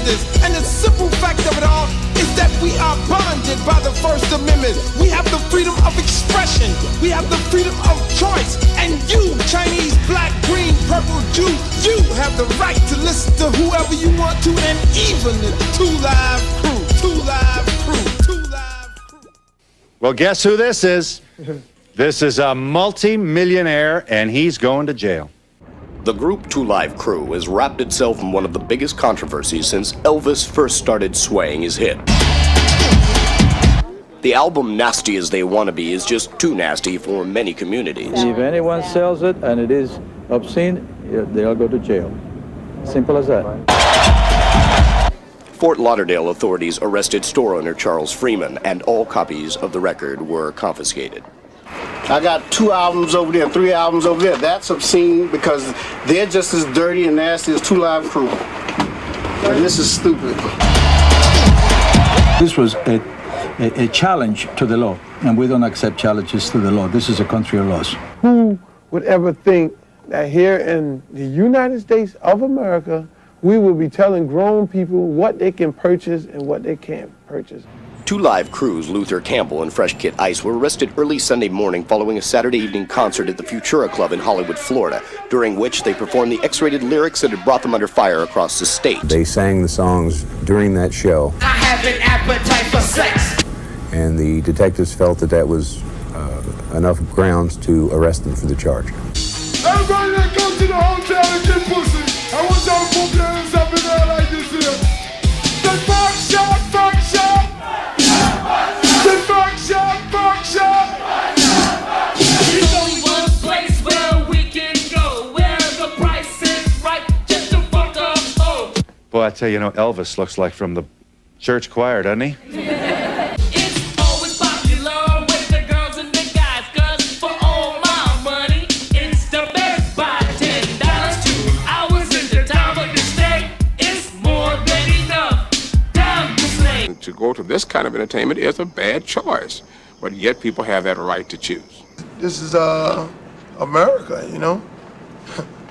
business. And the simple fact of it all is that we are bonded by the First Amendment. We have the freedom of expression. We have the freedom of choice. And you, Chinese, black, green, purple, Jew, you have the right to listen to whoever you want to, and even the Two Live Crew. Two Live Crew. Two Live Crew. Well, guess who this is? This is a multi-millionaire, and he's going to jail. The group Two Live Crew has wrapped itself in one of the biggest controversies since Elvis first started swaying his hip. The album Nasty As They Wanna Be is just too nasty for many communities. If anyone sells it and it is obscene, they'll go to jail. Simple as that. Fort Lauderdale authorities arrested store owner Charles Freeman, and all copies of the record were confiscated. I got 2 albums over there, 3 albums over there. That's obscene because they're just as dirty and nasty as Two Live Crew. And this is stupid. This was a challenge to the law, and we don't accept challenges to the law. This is a country of laws. Who would ever think that here in the United States of America, we will be telling grown people what they can purchase and what they can't purchase? Two Live Crew's Luther Campbell and Fresh Kid Ice were arrested early Sunday morning following a Saturday evening concert at the Futura Club in Hollywood, Florida, during which they performed the X-rated lyrics that had brought them under fire across the state. They sang the songs during that show. I have an appetite for sex. And the detectives felt that that was enough grounds to arrest them for the charge. Everybody that comes to the hotel and get pussy, I want y'all to put your hands up in there like this here. The fuck shot, fuck shot. The fuck shot, fuck shot. There's only one place where we can go, where the price is right, just to fuck up home. Boy, I tell you, Elvis looks like from the church choir, doesn't he? To go to this kind of entertainment is a bad choice, but yet people have that right to choose. This is America,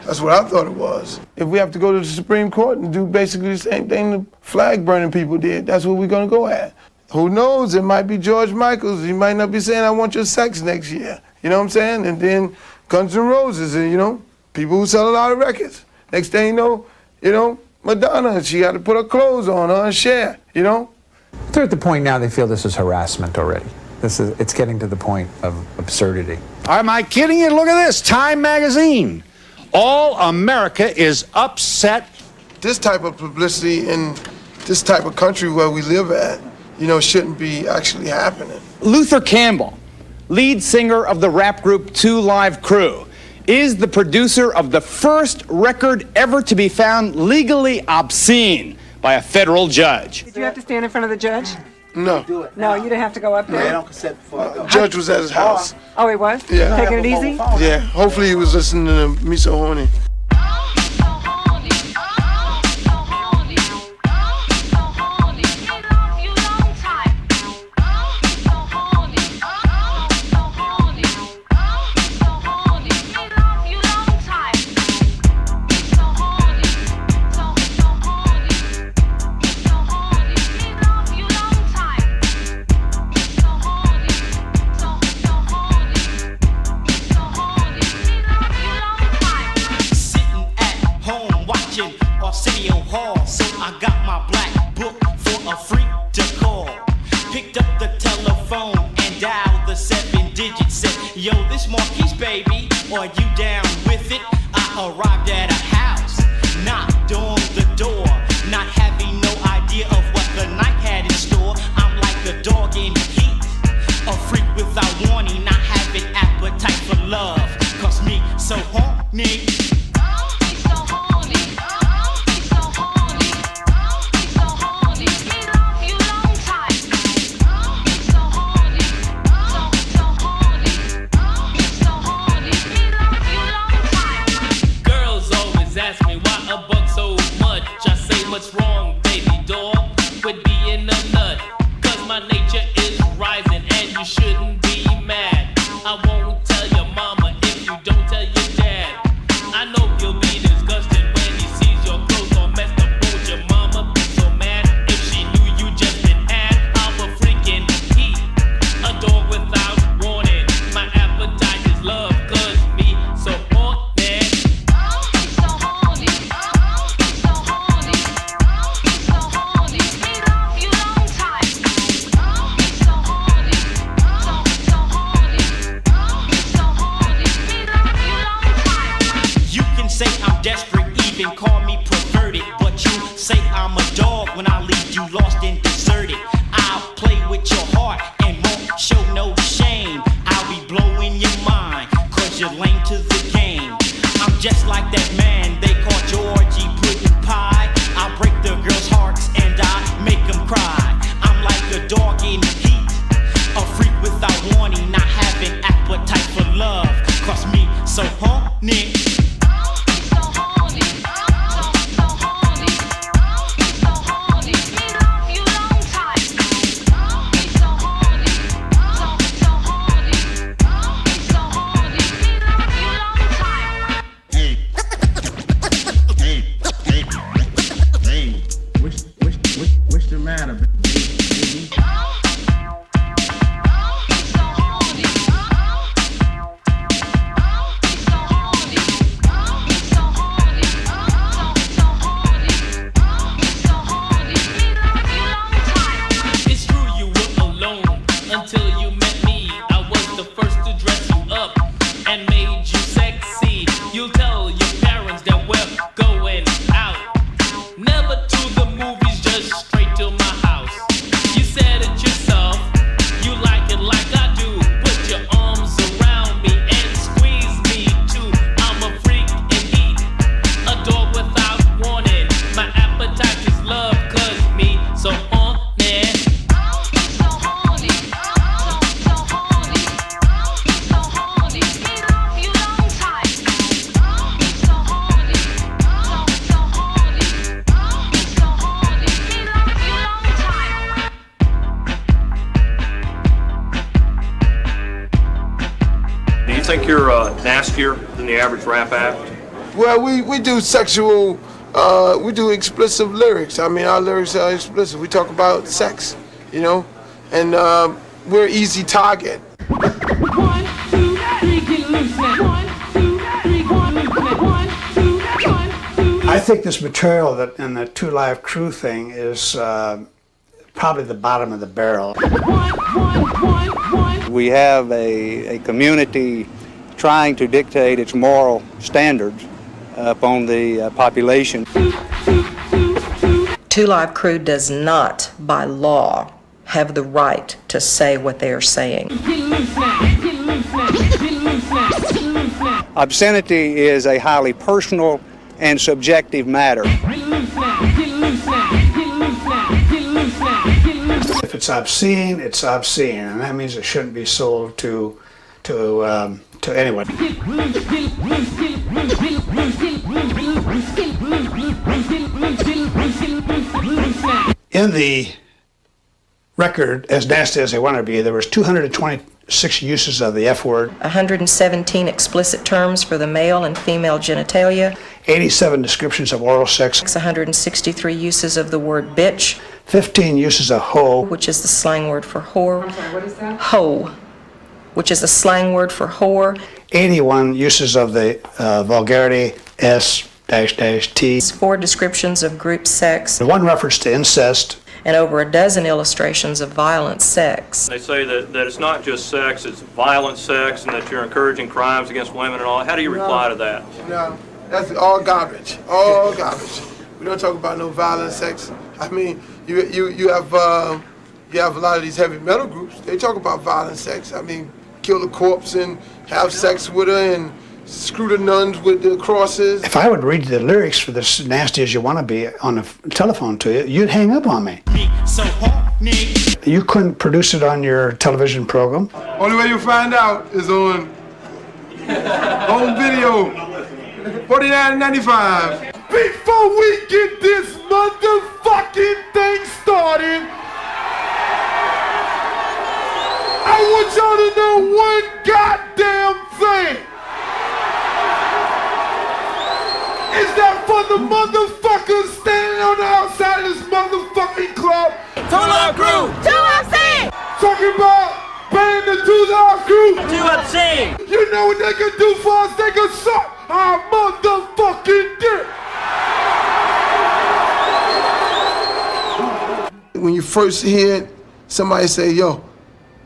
That's what I thought it was. If we have to go to the Supreme Court and do basically the same thing the flag burning people did, that's what we're gonna go at. Who knows, it might be George Michaels. He might not be saying, I want your sex next year. You know what I'm saying? And then Guns N' Roses, and people who sell a lot of records. Next thing you know, Madonna, she got to put her clothes on, her and share, They're at the point now they feel this is harassment already. It's getting to the point of absurdity. Am I kidding you? Look at this, Time magazine. All America is upset. This type of publicity in this type of country where we live at, shouldn't be actually happening. Luther Campbell, lead singer of the rap group Two Live Crew, is the producer of the first record ever to be found legally obscene by a federal judge. Did you have to stand in front of the judge? No. No, you didn't have to go up there? I don't consent before I go. Judge was at his house. Oh, he was? Yeah. Taking it easy? Yeah, hopefully he was listening to Me So Horny. So horny. say I'm desperate, even call me perverted. But you say I'm a dog when I leave you lost and deserted. I'll play with your heart and won't show no shame. I'll be blowing your mind, cause you're lame to the game. I'm just like that man they call Georgie pudding pie. I break the girls' hearts and I make them cry. I'm like a dog in heat, a freak without warning, not having appetite for love. Cause me so horny. What's the matter, baby? It's true you were alone until you met me. I was the first to dress you up and made you sexy. You'll tell your parents that we're going out. Never to the movies, just straight to my house. You said it yourself, you like it like I do. Put your arms around me and squeeze me too. I'm a freak indeed, a dog without warning. My appetite is love, cause me so horny. Do you think you're nastier than the average rap act? Well, we do sexual, we do explicit lyrics. I mean, our lyrics are explicit. We talk about sex, you know, and we're easy target. 1, 2, 3, get loose now. 1, 2, 3, 1, loose now. 1, 2, 1, 2. I think this material that in the Two Live Crew thing is probably the bottom of the barrel. We have a community trying to dictate its moral standards upon the population. Two Live Crew does not, by law, have the right to say what they are saying. Obscenity is a highly personal and subjective matter. If it's obscene, it's obscene, and that means it shouldn't be sold to anyone. In the record, As Nasty As They Want to Be, there was 226 uses of the F word, 117 explicit terms for the male and female genitalia, 87 descriptions of oral sex, 163 uses of the word bitch, 15 uses of hoe, which is the slang word for whore. I'm sorry, what is that? Hoe, which is the slang word for whore. 81 uses of the vulgarity S-T. 4 descriptions of group sex. 1 reference to incest. And over a dozen illustrations of violent sex. They say that it's not just sex, it's violent sex, and that you're encouraging crimes against women and all. How do you reply to that? No, that's all garbage. All garbage. We don't talk about no violent sex. I mean, you have a lot of these heavy metal groups. They talk about violent sex. I mean, kill the corpse and have sex with her and screw the nuns with the crosses. If I would read the lyrics for this Nasty As You Want to Be on the telephone to you, you'd hang up on me. You couldn't produce it on your television program. Only way you find out is on home video, $49.95. Before we get this motherfucking thing started, I want y'all to know one goddamn thing. Is that for the motherfuckers standing on the outside of this motherfucking club? Two Live Crew! Too obscene! Talking about paying the Two Live Crew? Too obscene! You know what they can do for us? They can suck our motherfucking dick! When you first hear it, somebody say, yo,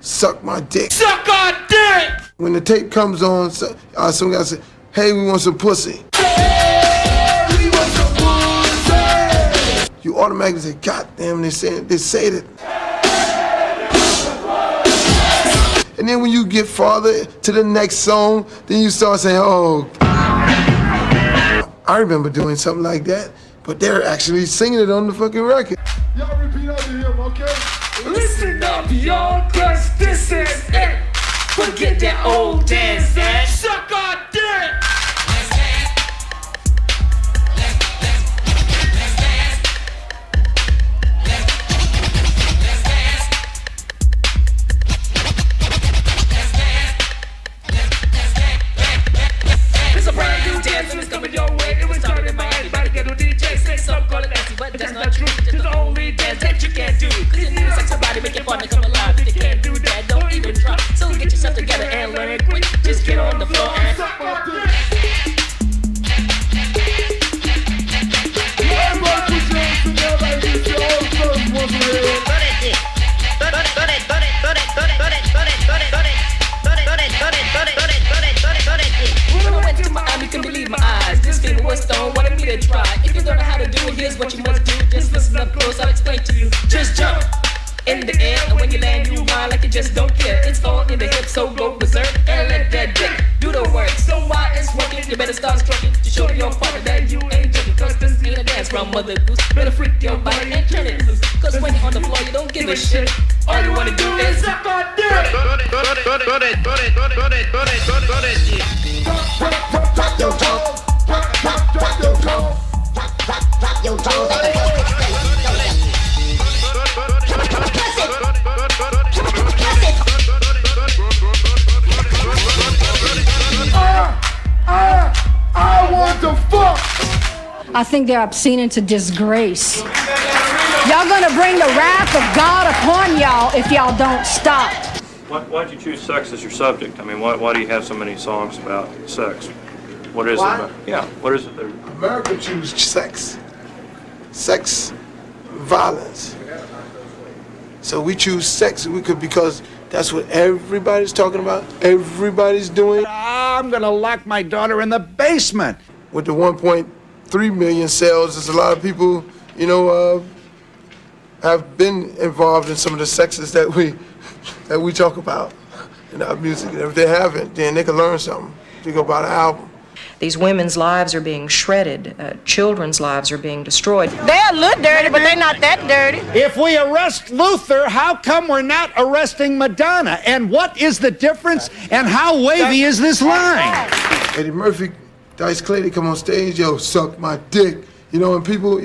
suck my dick. Suck our dick! When the tape comes on, some guy say, hey, we want some pussy. Hey! automatically say, God damn, they say it. And then when you get farther to the next song, then you start saying, oh. I remember doing something like that, but they're actually singing it on the fucking record. Y'all repeat after him, okay? Listen up, y'all, cause this is it. Forget that old dance and suck our dick. It's a brand new dance and it's coming your way. It was started in Miami by the ghetto DJ. Say something, call it nasty, but that's not true. It's the only dance that you can't do. Cause you need to sex somebody, make it fun to come alive. If you can't do that, don't even try. So get yourself together and learn it quick. Just get on the floor and suck my dick. When I went to Miami, couldn't believe my eyes. This feeling was stone, wanted me to try. If you don't know how to do it, here's what you must do. Just listen up close, I'll explain to you. Just jump in the air, and when you land, you whine like you just don't care. It's all in the hips, so go berserk and let that dick do the work. So while it's working, you better start stroking to show your partner that you ain't joking. Cause this ain't a dance from Mother Goose. Better freak your body and turn it loose. Cause when you're on the floor, you don't give a shit. All you wanna do is suck on dick. Drop your jaw. Drop your jaw. Drop your jaw. I want to fuck. I think they're obscene and to disgrace. Y'all gonna bring the wrath of God upon y'all if y'all don't stop. Why'd you choose sex as your subject? I mean, why do you have so many songs about sex? What is it? Yeah, what is it? America choose sex. Sex, violence. So we choose sex because that's what everybody's talking about. Everybody's doing. I'm gonna lock my daughter in the basement. With the 1.3 million sales, there's a lot of people, have been involved in some of the sexes that we talk about in our music. And if they haven't, then they can learn something. They go buy the album. These women's lives are being shredded. Children's lives are being destroyed. They're a little dirty, but they're not that dirty. If we arrest Luther, how come we're not arresting Madonna? And what is the difference? And how wavy is this line? Eddie Murphy, Dice Clay, they come on stage, yo, suck my dick. And people,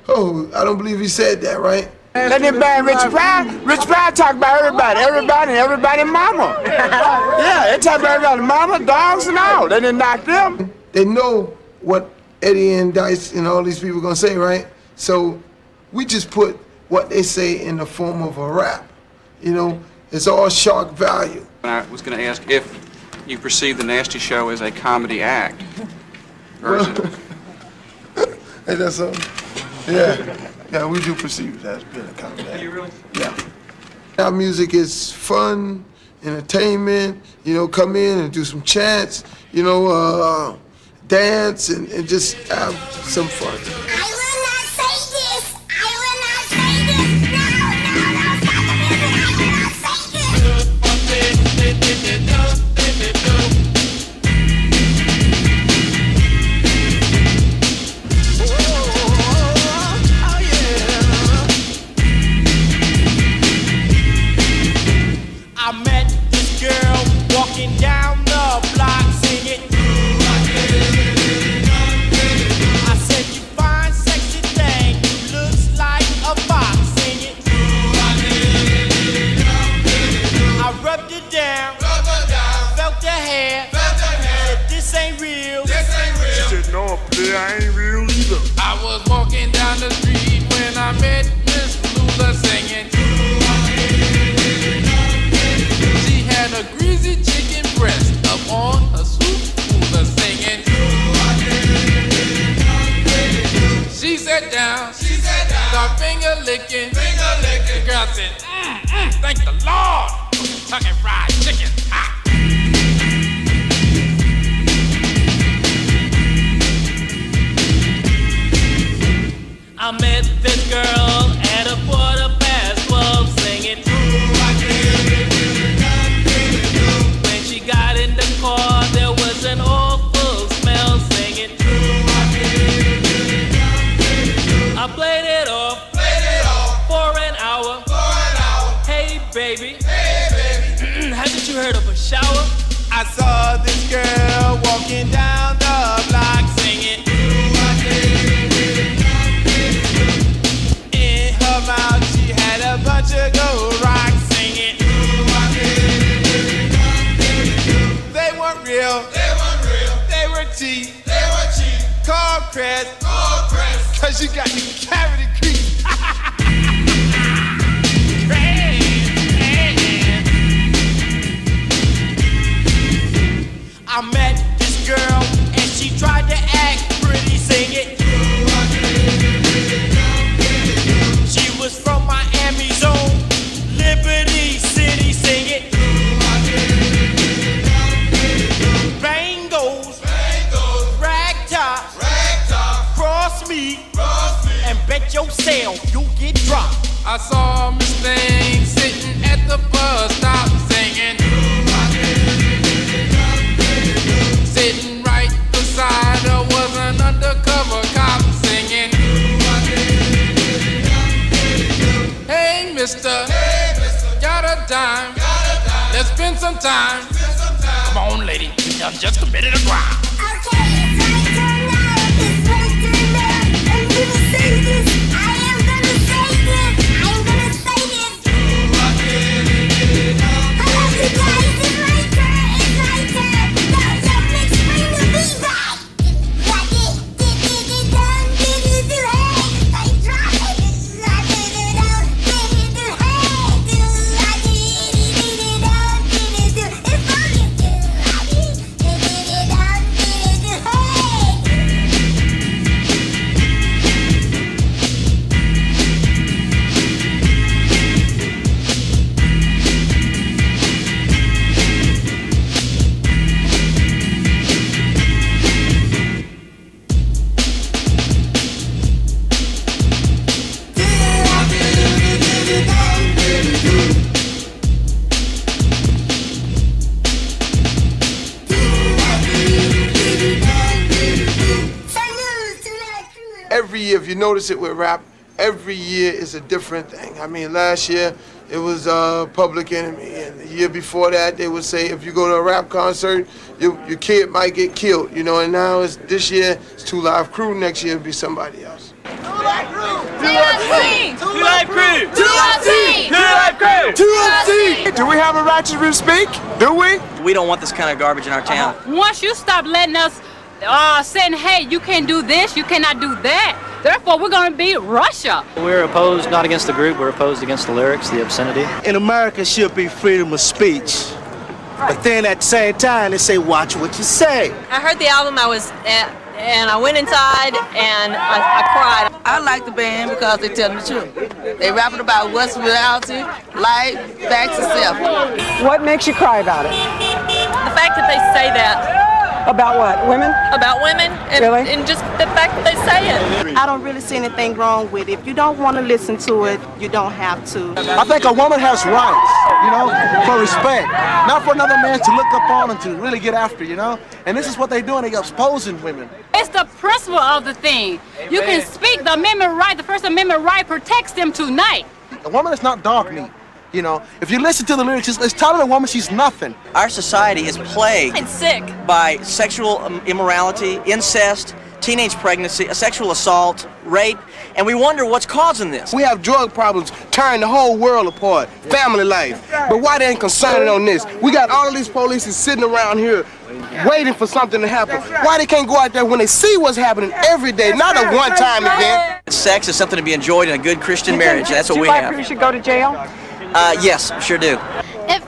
oh, I don't believe he said that, right? Let them ban Rich Pryor. Rich Pryor talk about everybody mama. Yeah, they talk about everybody mama, dogs and all. They didn't knock them. They know what Eddie and Dice and all these people gonna say, right? So we just put what they say in the form of a rap. It's all shock value. I was gonna ask if you perceive the Nasty Show as a comedy act. Or is it... Hey, that's something. Yeah. Yeah, we do perceive it as being a comedy act. Do you really? Yeah. Our music is fun, entertainment, come in and do some chants, dance and just have some fun. I will not say this. I will not say this. No, stop the music. I will not say this. I met this girl walking down the block singing. I said, you fine, sexy thing, you looks like a fox singing. I rubbed it down, felt the hair, said, this ain't real. She said, no, player, I ain't real either. I was walking down the street when I met Miss Lula singing. She had a greasy chicken breast up on her soup cooler singing. She sat down, start finger licking. The girl said, thank the Lord for Kentucky Fried Chicken. I met this girl at a 12:15 singing. When she got in the car, there was an awful smell singing. I played it off for an hour. Hey baby, haven't you heard of a shower? I saw this girl walking down the block singing. In her mouth she had a bunch of gold rocks singing. They weren't real. They were cheap. Cold crest. Cause you got the cavity crease. I met this girl and she tried to act pretty singing. She was from Miami's own Liberty City singing. Bangles, rag tops, cross me, and bet yourself you'll get dropped. I saw Miss Thing sitting at the bus stop singing. Sitting right beside her was an undercover cop singing. Hey mister, got a dime, let's spend some time. Come on lady, you done just committed a crime. Every year, if you notice it with rap, every year is a different thing. I mean, last year it was Public Enemy, and the year before that they would say if you go to a rap concert, your kid might get killed, you know. And now this year it's 2 Live Crew. Next year it'll be somebody else. 2 Live Crew! 2 Live Crew! 2 Live Crew! 2 LC! Do we have a right to speak? Do we? We don't want this kind of garbage in our town. Once you stop letting us saying, hey, you can't do this, you cannot do that, therefore we're going to be Russia. We're opposed not against the group, we're opposed against the lyrics, the obscenity. In America should be freedom of speech. But then at the same time, they say, watch what you say. I heard the album and I went inside and I cried. I like the band because they tell the truth. They rapping about what's reality, life, facts, and self. What makes you cry about it? The fact that they say that. About what? Women? About women, and, really? And just the fact that they say it. I don't really see anything wrong with it. If you don't want to listen to it, you don't have to. I think a woman has rights, you know, for respect. Not for another man to look up on and to really get after, you know? And this is what they're doing, they're exposing women. It's the principle of the thing. You can speak the amendment right, the First Amendment right protects them tonight. A woman is not dog meat. You know, if you listen to the lyrics, it's telling a woman she's nothing. Our society is plagued and sick by sexual immorality, incest, teenage pregnancy, sexual assault, rape, and we wonder what's causing this. We have drug problems tearing the whole world apart, family life. But why they ain't concerned on this? We got all of these police sitting around here waiting for something to happen. Why they can't go out there when they see what's happening every day, not a one-time event? Sex is something to be enjoyed in a good Christian marriage. That's what we have. You should go to jail? Yes, sure do. If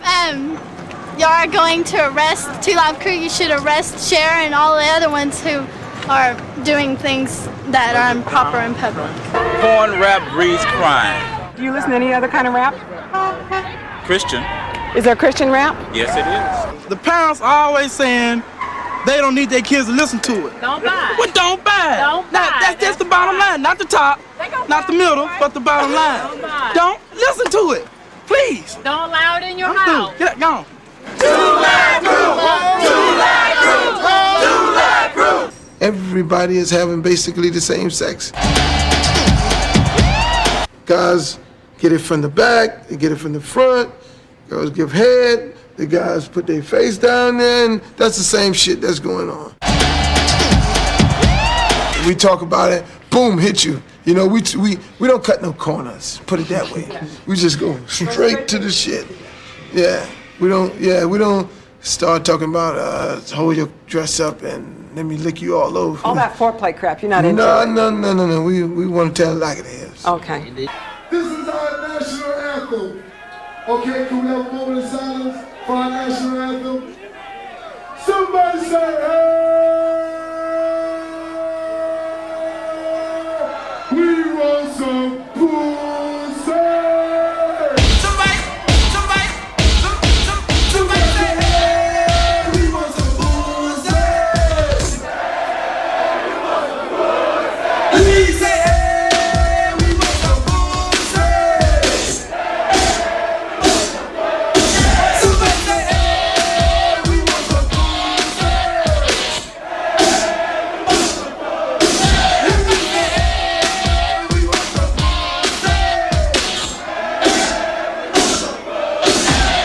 y'all are going to arrest 2 Live Crew, you should arrest Cher and all the other ones who are doing things that are improper in public. Porn rap breeds crime. Do you listen to any other kind of rap? Christian. Is there Christian rap? Yes, it is. The parents are always saying they don't need their kids to listen to it. Don't buy. What don't buy? Don't buy. That's just the bottom line. not the top, not the middle, but the bottom line. Don't listen to it, please. Don't allow it in your house. Get it, gone. Everybody is having basically the same sex. Guys get it from the back, they get it from the front. Girls give head, the guys put their face down there, and that's the same shit that's going on. We talk about it, boom, hit you. You know, we don't cut no corners, put it that way. We just go straight to the shit. Yeah, we don't start talking about hold your dress up and let me lick you all over. All that foreplay crap, you're not into it. No. We want to tell it like it is. Okay. This is our national anthem. Okay, can we have a moment of silence for our national anthem? Somebody say, hey! We want some pussy! Somebody say, hey! We want some pussy! Please say, hey! We want some pussy! Somebody say, hey! We want some pussy!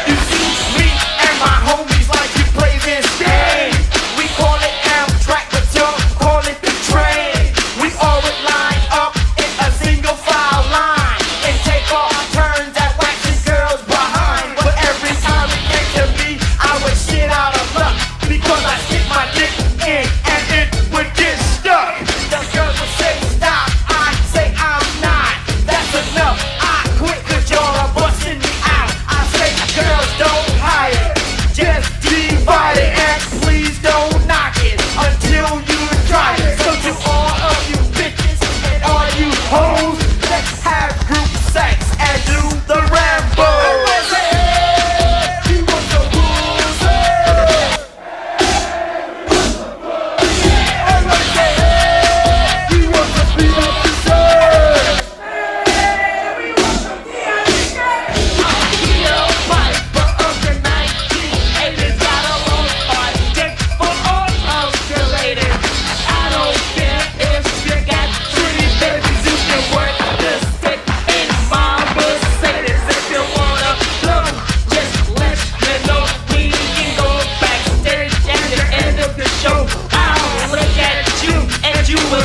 You see, me and my homies like to play this game. We call it Amtrak, but y'all call it the train. We all would line up in a single file line and take our turns at waxing girls behind. But every time it came to me, I would shit out of luck because I stick my dick in and it would get stuck. The girls would say stop, I'd say I'm not. That's enough, I quit 'cause y'all are busting me out. I say girls don't hire, just divide it and please don't knock it until you try it. So to all of you bitches and all you hoes, let's have group sex and do the Rambo. Everybody say, hey, we want some pussy. Everybody say, hey, we want some pussy.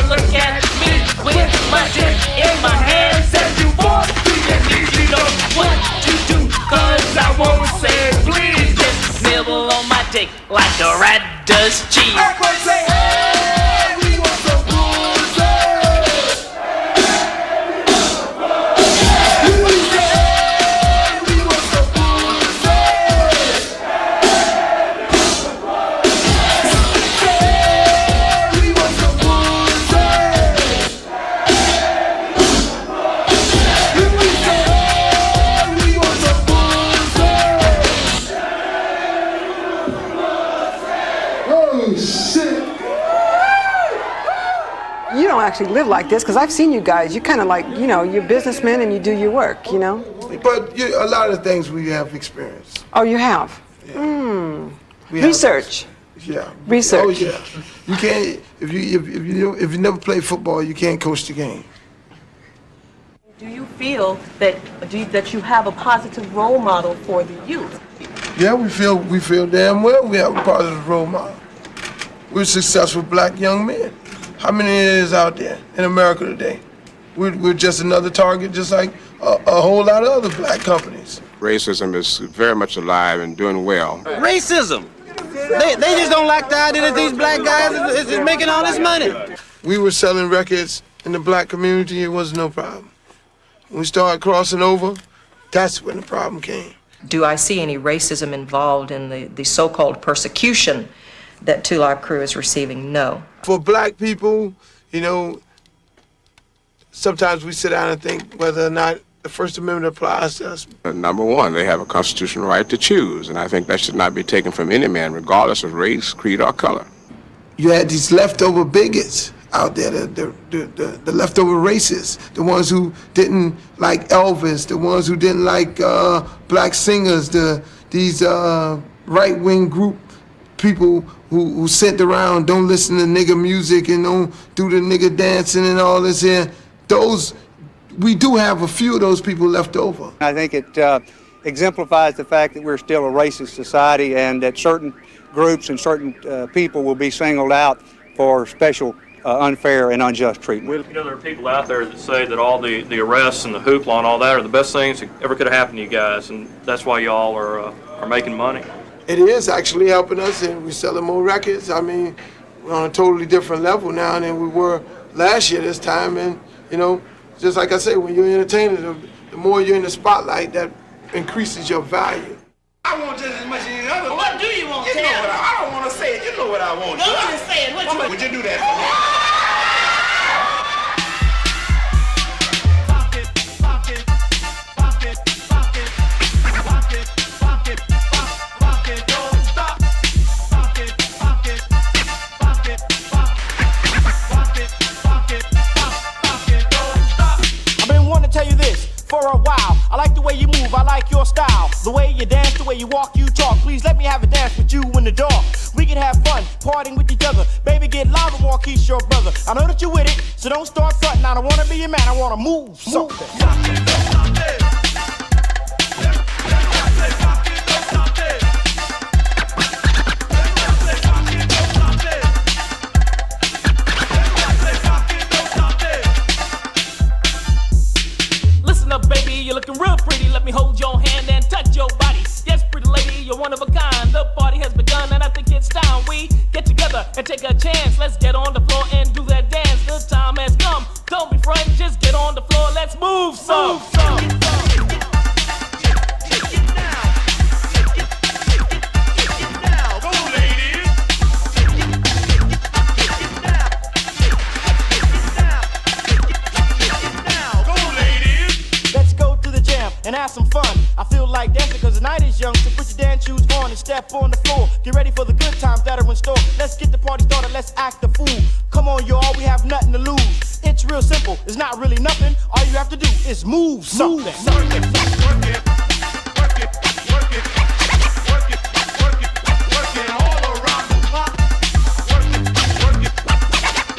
Look at me with my dick in my hands and you won't do your knees. You know what to do, 'cause I won't say please. Just nibble on my dick like a rat does cheese. Everybody say, hey, we want some pussy. We say, hey, we want some pussy. Hey, we want some pussy. We say, hey, we want some pussy. Oh, shit! You don't actually live like this, because I've seen you guys. You kind of like, you know, you're businessmen and you do your work, you know? But a lot of things we have experience. Oh, you have? We have- Research. Yeah. Research. Oh yeah. You can't if you never play football, you can't coach the game. Do you feel that you have a positive role model for the youth? Yeah, we feel damn well we have a positive role model. We're successful black young men. How many is out there in America today? We're just another target, just like a whole lot of other black companies. Racism is very much alive and doing well. Racism. They just don't like the idea that these black guys is making all this money. We were selling records in the black community, it was no problem. When we started crossing over, that's when the problem came. Do I see any racism involved in the so-called persecution that Two Live Crew is receiving? No. For black people, you know, sometimes we sit down and think whether or not the First Amendment applies to us. Number one, they have a constitutional right to choose, and I think that should not be taken from any man, regardless of race, creed, or color. You had these leftover bigots out there, the leftover racists, the ones who didn't like Elvis, the ones who didn't like black singers, these right-wing group people who sent around, don't listen to nigga music and don't do the nigga dancing and all this here. We do have a few of those people left over. I think it exemplifies the fact that we're still a racist society and that certain groups and certain people will be singled out for special unfair and unjust treatment. You know, there are people out there that say that all the arrests and the hoopla and all that are the best things that ever could have happened to you guys, and that's why y'all are making money. It is actually helping us, and we're selling more records. I mean, we're on a totally different level now than we were last year this time, and, you know, just like I say, when you're an entertainer, the more you're in the spotlight, that increases your value. I want just as much as any other. What do you want? You know what I don't want to say it. You know what I want. No, just say it. What you want? Would you do that for me? For a while, I like the way you move, I like your style. The way you dance, the way you walk, you talk. Please let me have a dance with you in the dark. We can have fun, partying with each other. Baby, get loud and walk, he's your brother. I know that you're with it, so don't start fronting. I don't wanna be your man, I wanna move something. Baby, you're looking real pretty. Let me hold your hand and touch your body. Yes, pretty lady, you're one of a kind. The party has begun and I think it's time we get together and take a chance. Let's get on the floor and do that dance. The time has come. Don't be frightened, just get on the floor. Let's move some. And have some fun. I feel like dancing cause the night is young. So put your dance shoes on and step on the floor. Get ready for the good times that are in store. Let's get the party started, let's act the fool. Come on y'all, we have nothing to lose. It's real simple, it's not really nothing. All you have to do is move something. Work it, work it, work it, work it, work it, work it, work it all around the clock. Work it, work it,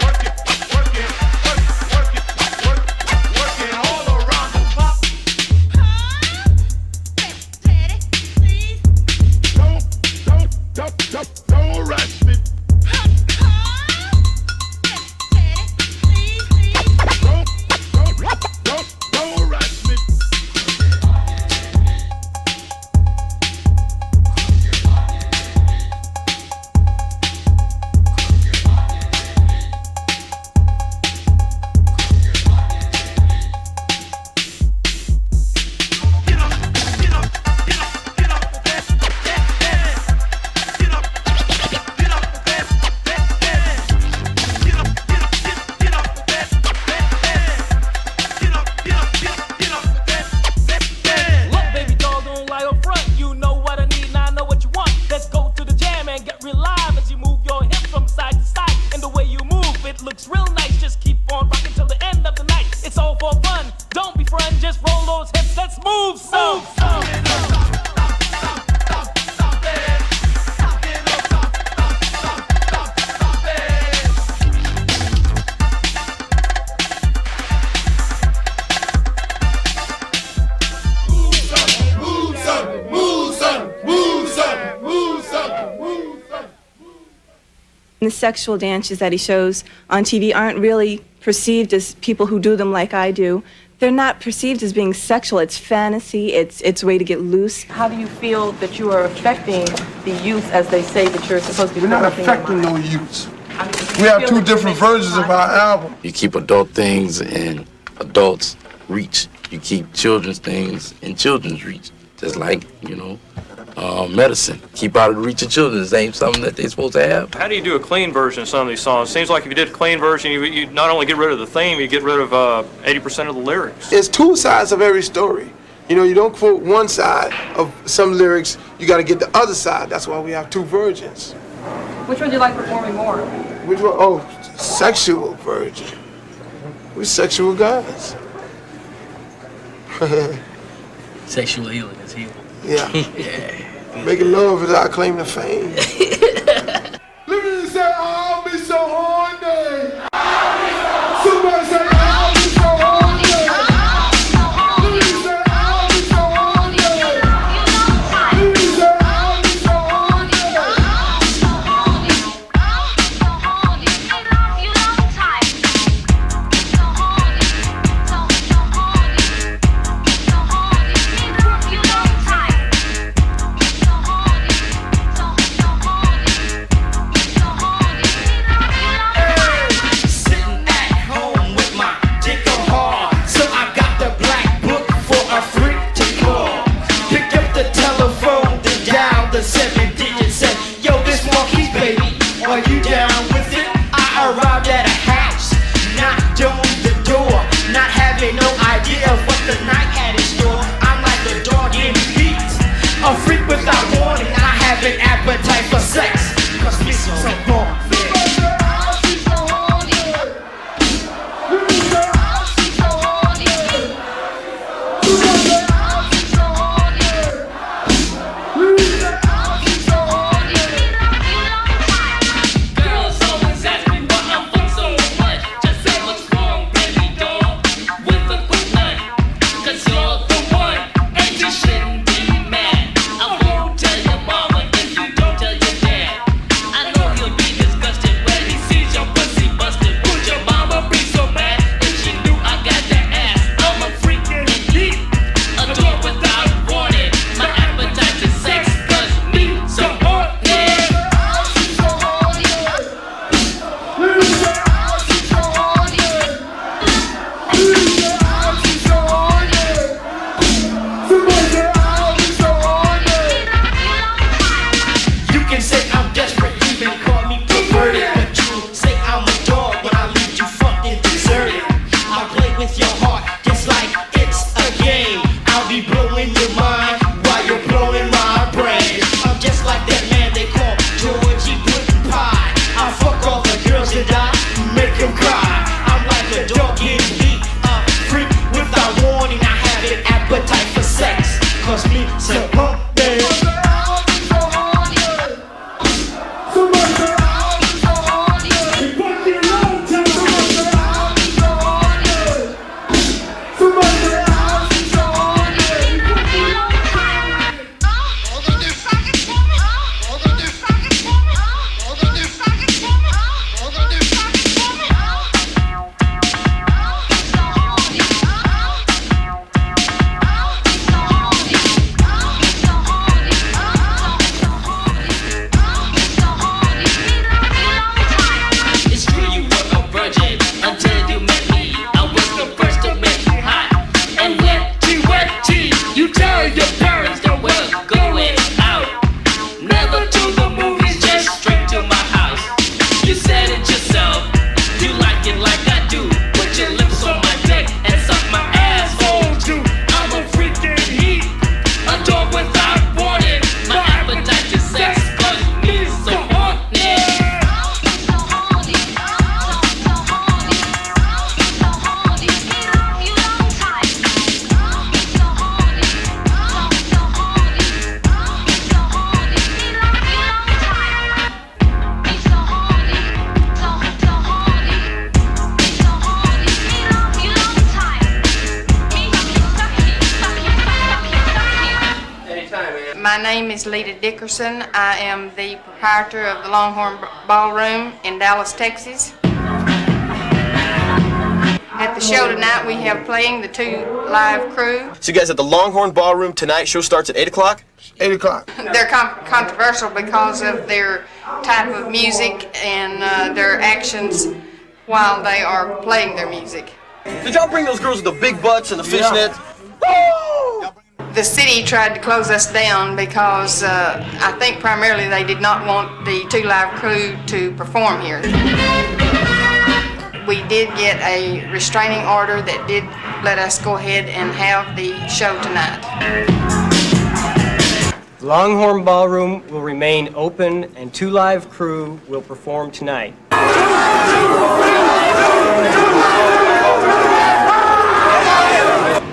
work it, work it, work it, work it all around the clock. Don't rush me. Don't rush me. The sexual dances that he shows on TV aren't really perceived as people who do them like I do. They're not perceived as being sexual. It's fantasy. It's a way to get loose. How do you feel that you are affecting the youth as they say that you're supposed to be? We're not affecting no youth. We have two different versions of our album. You keep adult things in adults' reach. You keep children's things in children's reach. Just like, you know, medicine. Keep out of the reach of children. This ain't something that they're supposed to have. How do you do a clean version of some of these songs? It seems like if you did a clean version, you not only get rid of the theme, you get rid of 80% of the lyrics. It's two sides of every story. You know, you don't quote one side of some lyrics, you got to get the other side. That's why we have two versions. Which one do you like performing more? Which one? Oh, Sexual virgin. We sexual guys. Sexual healing is healing. Yeah. Making love is our claim to fame. Let me say, I'll be so horny. Somebody say, I'll be so horny. Let me say, I'll be so horny. Let me say, I'll be so horny. Sitting at home with my dick on hard, so I got the black book for a freak to call. Pick up the telephone, then dial the 7 digits. Said, yo, this Marquis baby, are you down with it? I arrived at a house, knocked on the door, not having no idea of what the night had in store. I'm like a dog in heat, a freak without warning. I have an appetite for sex, cause me so horny. Girls always ask me why I'm fucked so much. Just say what's wrong, baby doll, with a quick nut. 'Cause you're the one, and you shouldn't be mad. I won't tell your mama if you don't tell your dad. I know he'll be disgusted when he sees your pussy busted. Would your mama be so mad if she knew I got that ass? I'm a freak indeed, a door without warning. My appetite is sex, 'cause me so horny. You can say I'm desperate, even call me perverted, but you say I'm a dog when I leave you fucked and deserted. I play with your heart just like it's a game. I'll be blowing your mind while you're blowing my brain. I'm just like that man they call Georgie Puddin' Pie. I fuck all the girls that I make them cry. I'm like a dog in heat, a freak without warning. I have an appetite for sex, cause me so horny. It's true you were a virgin until you met me. I was the first to make you hot and wetty. You tell your parents that we're going out. Never to the movies, just straight to my house. You said it yourself, you like it like I do. Put your lips on my dick and suck my asshole too. I'm a freaking heat, a dog without warning. My appetite is sex, 'cause me so horny. My name is Lita Dickerson. I am the proprietor of the Longhorn Ballroom in Dallas, Texas. At the show tonight, we have playing the 2 live crew. So you guys at the Longhorn Ballroom tonight. Show starts at 8 o'clock? 8 o'clock. They're controversial because of their type of music and their actions while they are playing their music. Did y'all bring those girls with the big butts and the fishnets? The city tried to close us down because I think primarily they did not want the 2 live crew to perform here. We did get a restraining order that did let us go ahead and have the show tonight. Longhorn Ballroom will remain open and 2 live crew will perform tonight.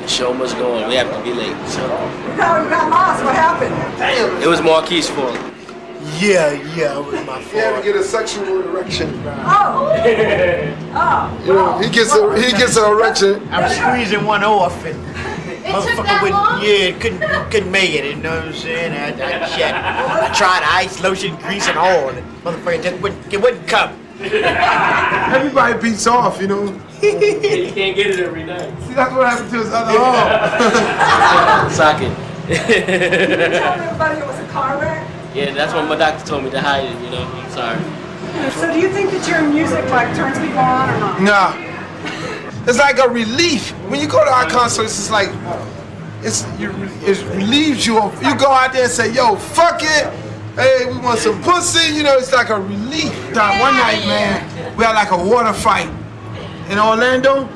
The show must go on. We have to be late. So. We got lost. What happened? It was Marquis' fault. Yeah, it was my fault. He had to get a sexual erection. Oh. You know, he gets an erection. I was squeezing one off and motherfucker couldn't make it, you know what I'm saying? I tried ice, lotion, grease, and all, and motherfucker just wouldn't come. Everybody beats off, you know. You can't get it every night. See, that's what happened to his other arm. Socket. You told everybody it was a car wreck? Yeah, that's what my doctor told me to hide it, you know. I'm sorry. So do you think that your music like turns people on or not? Nah. It's like a relief. When you go to our concerts, it's like, it relieves you. You go out there and say, yo, fuck it. Hey, we want some pussy. You know, it's like a relief. One night, man, we had like a water fight in Orlando.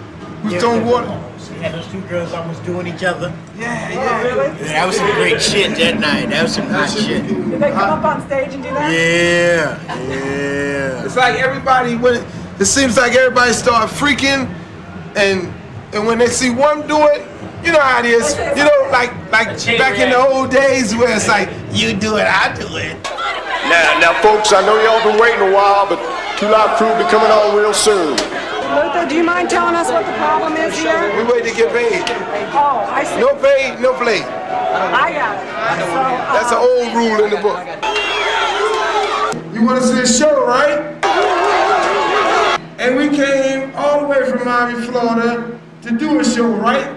We was throwing water. Yeah, those two girls almost doing each other. Yeah. Really? Yeah, that was some great shit that night. That was some hot shit. Did they come up on stage and do that? Yeah. It's like everybody, it seems like everybody start freaking, and when they see one do it, you know how it is. You know, like back in the old days where it's like, you do it, I do it. Now, folks, I know y'all been waiting a while, but Two Live Crew will be coming on real soon. Luther, do you mind telling us what the problem is here? We wait to get paid. Oh, I see. No pay, no play. I got it. So, that's an old rule in the book. You want to see a show, right? And we came all the way from Miami, Florida to do a show, right?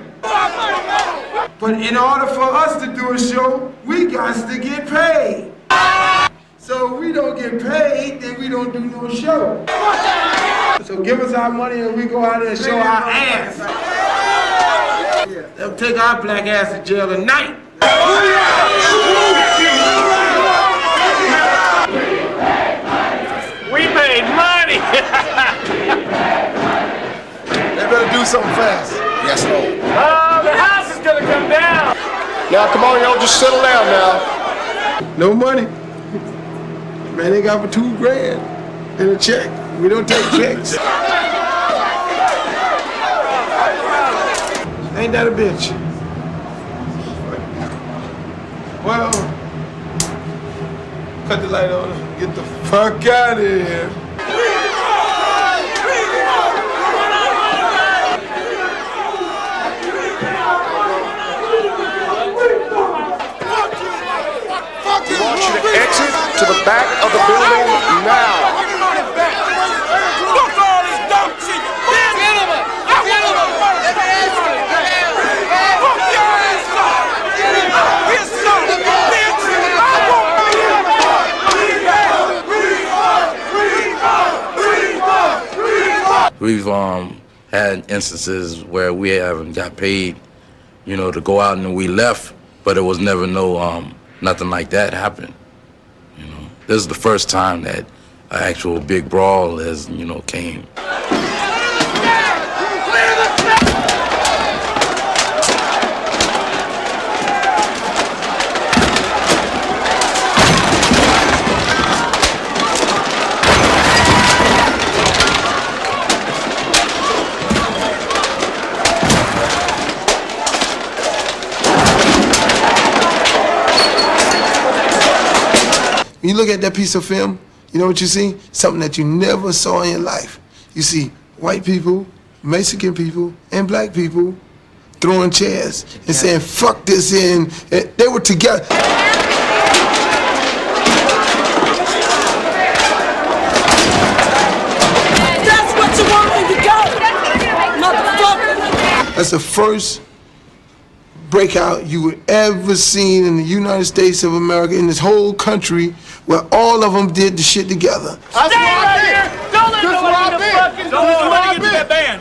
But in order for us to do a show, we got to get paid. So if we don't get paid, then we don't do no show. So give us our money and we go out there and show our ass. They'll take our black ass to jail tonight. We paid money. They better do something fast. Yes, Lord. Oh, the house is gonna come down. Now, come on, y'all, just settle down now. No money. Man, they got for $2,000 in a check. We don't take checks. Ain't that a bitch? Well, cut the light on and get the fuck out of here. We want you to exit to the back of the building now. Fuck all this dumb shit. We've had instances where we haven't got paid, you know, to go out and we left, but it was never nothing like that happened. You know, this is the first time that an actual big brawl has, you know, came. When you look at that piece of film, you know what you see? Something that you never saw in your life. You see white people, Mexican people, and black people throwing chairs and saying, fuck this in. They were together. That's what you want when you go, motherfucker. That's the first breakout you would ever seen in the United States of America, in this whole country, where all of them did the shit together. Stay right here. Don't let nobody get fucking door. Don't let nobody get to that band.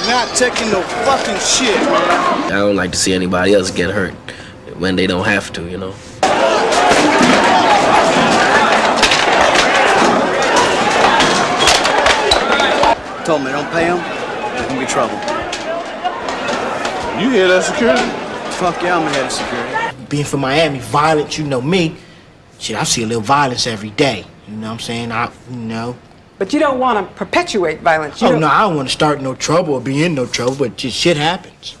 Not taking no fucking shit, man. I don't like to see anybody else get hurt when they don't have to, you know. Told me don't pay them, there's gonna be trouble. You hear that, security? Fuck yeah, I'm the head of security. Being from Miami, violence, you know me. Shit, I see a little violence every day. You know what I'm saying? But you don't want to perpetuate violence. No, I don't want to start no trouble or be in no trouble, but just shit happens.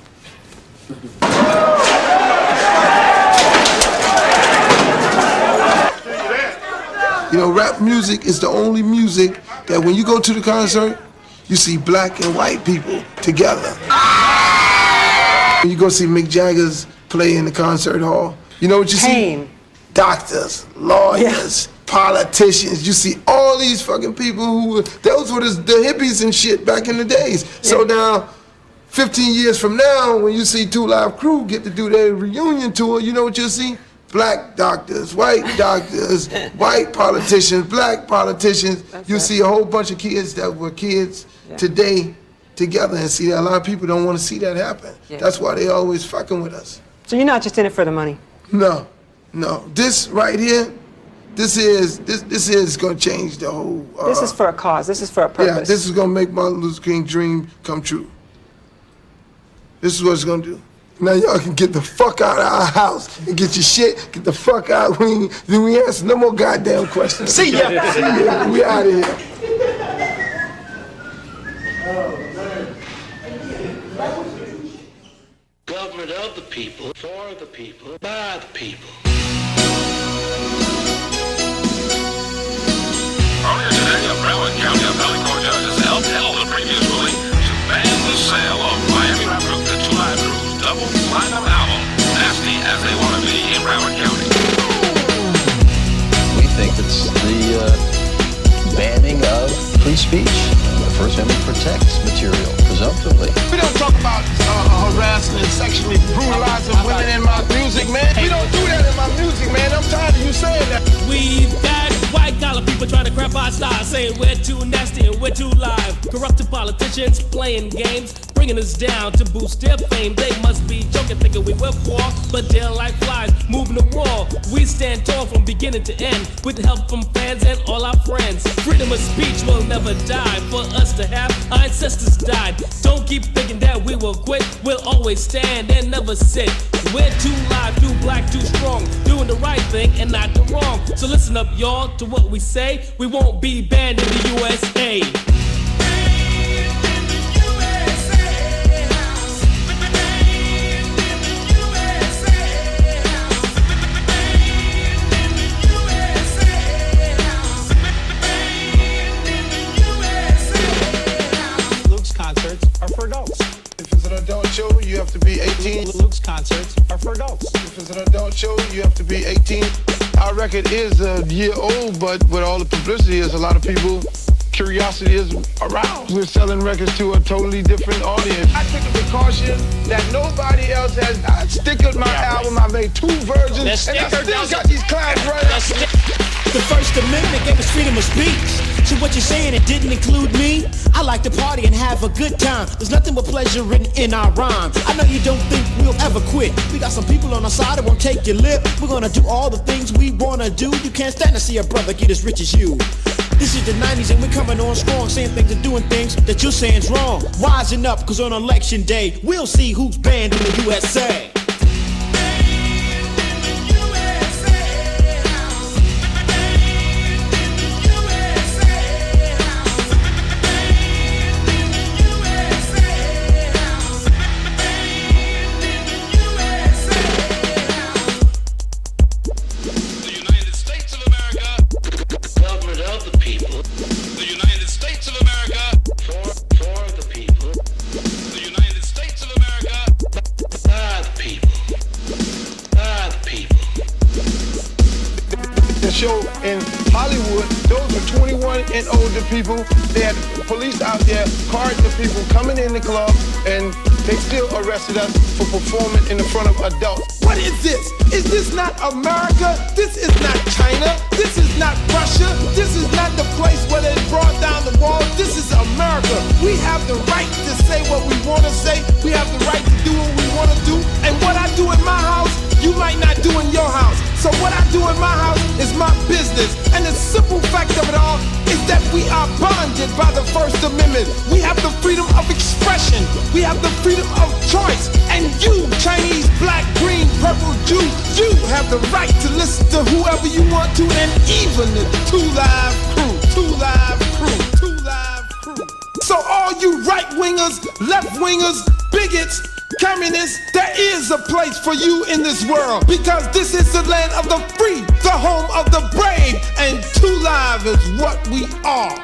You know, rap music is the only music that when you go to the concert, you see black and white people together. When you go see Mick Jagger's play in the concert hall, you know what you see? Doctors, lawyers, politicians. You see all these fucking people who, those were the hippies and shit back in the days. So now, 15 years from now, when you see Two Live Crew get to do their reunion tour, you know what you'll see? Black doctors, white politicians, black politicians. You'll see a whole bunch of kids that were kids today together, and see that a lot of people don't want to see that happen. That's why they always fucking with us. So you're not just in it for the money? No. This right here, this is gonna change the whole. This is for a cause. This is for a purpose. Yeah, this is gonna make Martin Luther King's dream come true. This is what it's gonna do. Now y'all can get the fuck out of our house and get your shit. Get the fuck out. We answer no more goddamn questions. See ya. See ya. We out of here. Government of the people, for the people, by the people. Earlier today, a Broward County appellate court judge has upheld the previous ruling to ban the sale of Miami rap group The Two Live Crew's double platinum album, Nasty As They Wanna Be, in Broward County. We think it's the banning of free speech. The First Amendment protects material, presumptively. We don't talk about harassing and sexually brutalizing women in my music, man. We don't do that in my music, man. I'm tired of you saying that. We've got white collar people trying to crap our style, saying we're too nasty and we're too live. Corrupted politicians playing games, bringing us down to boost their fame. They must be joking, thinking we will fall, but they're like flies moving the wall. We stand tall from beginning to end, with help from fans and all our friends. Freedom of speech will never die. For us to have, our ancestors died. Don't keep thinking that we will quit. We'll always stand and never sit. We're too live, too black, too strong, doing the right thing and not the wrong. So listen up, y'all, to what we say. We won't be banned in the USA. Show, you have to be 18. Luke's concerts are for adults. If it's an adult show, you have to be 18. Our record is a year old, but with all the publicity, there's a lot of people, curiosity is aroused. We're selling records to a totally different audience. I took a precaution that nobody else has. I stickered my album, I made 2 versions, and I still got these clowns right up. The First Amendment gave us freedom of speech. So what you're saying, it didn't include me? I like to party and have a good time. There's nothing but pleasure written in our rhymes. I know you don't think we'll ever quit. We got some people on our side that won't take your lip. We're gonna do all the things we wanna do. You can't stand to see a brother get as rich as you. This is the 90s and we're coming on strong, saying things and doing things that you're saying's wrong. Rising up, cause on election day, we'll see who's banned in the USA. Show in Hollywood, those were 21 and older people. They had police out there carding the people coming in the club, and they still arrested us for performing in the front of adults. What is this? Is this not America? This is not China. This is not Russia. This is not the place where they brought down the wall. This is America. We have the right to say what we want to say. We have the right to do what we want to do. And what I do in my house, you might not do in your house. So what I do in my house is my business. And the simple fact of it all is that we we are bonded by the First Amendment. We have the freedom of expression. We have the freedom of choice. And you, Chinese, black, green, purple, Jew, you have the right to listen to whoever you want to, and even the Two Live Crew. Two Live Crew. Two Live Crew. So all you right-wingers, left-wingers, bigots, communists, there is a place for you in this world, because this is the land of the free, the home of the brave, and Two Live is what we are.